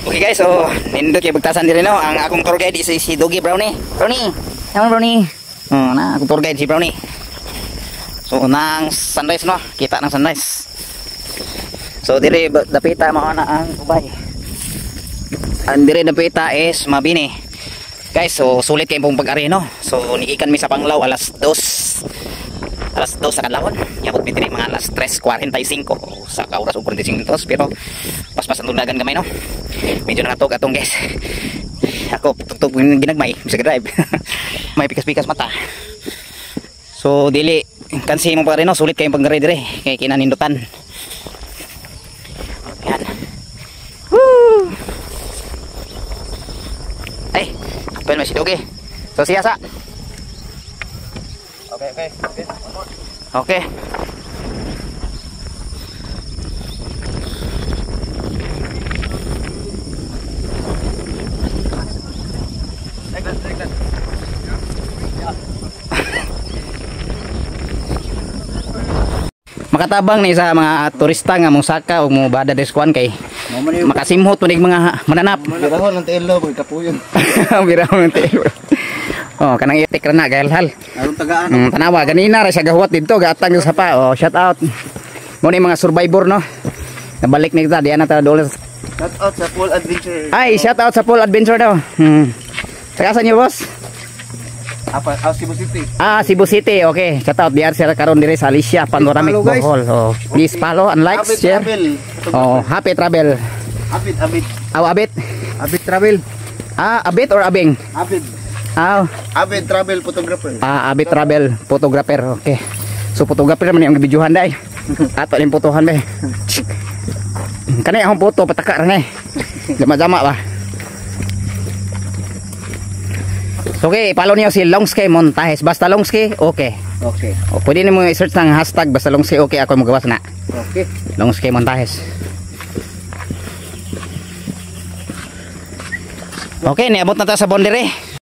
Okay guys, so nindot kay bugtasan diri no. Ang akong tour guide is si Doggy Brownie. Brownie. Naman Brownie. Na akong tour guide si Brownie. So nang sunrise no, kita ng sunrise. So diri dapita mao na ang ubay. Ang diri dapita is Mabini. Guys, so sulit kay pong pag-ari no. So nigikan mi sa Panglao alas 2 sa kadlawon. Yabot mi diri mga alas 3:45 sa kauras ug 45 minutos pero paspas ang tundagan gamay no. Medyo nakatog atong guys. Ako tugtog ginagmay sa drive. May pikas-pikas mata. So dili kansi mo pa rin no, sulit kay pag-ari dire kay kinanindutan. Yan. Woo! Ay, apel mo si Doge. So siya sa. Okay. Okay. Makatabang ni sa mga turista nga mong saka o mo bada deskuan kay makasimhot tunig mga mananap. Birahon ng telo boy kapuyon. Birahon ng telo. Oh, kanang itik ra na galhal. Aron tagaan. Tanawa ganina ra siya gahuwat dito gaatang sa pa. Oh, shout out. Mo ni mga survivor no. Nabalik ni kita di ana ta doles. Shout out sa Full Adventure. Ay, shout out sa Full Adventure daw. Sakasan niyo boss? Apa? Cebu City. Cebu City. Okay. Shout out diar sila karon dire sa Alicia Panoramic Bohol. So, please follow and like, share. Oh, happy travel. Abit. Abit. Abit travel. Abit or abing? Abit. Abit travel photographer. Abit travel photographer. Okay. So photographer man yung videohan dai. Ato ning potohan be. Kani akong photo pataka ra ni. Jama-jama ba. Okay, follow niyo si Longski Montajes. Basta Longski, okay. Okay. O, pwede niyo i-search ng hashtag basta Longski, okay. Ako magawas na. Okay. Longski Montajes. Okay, niabot na tayo sa Bondere.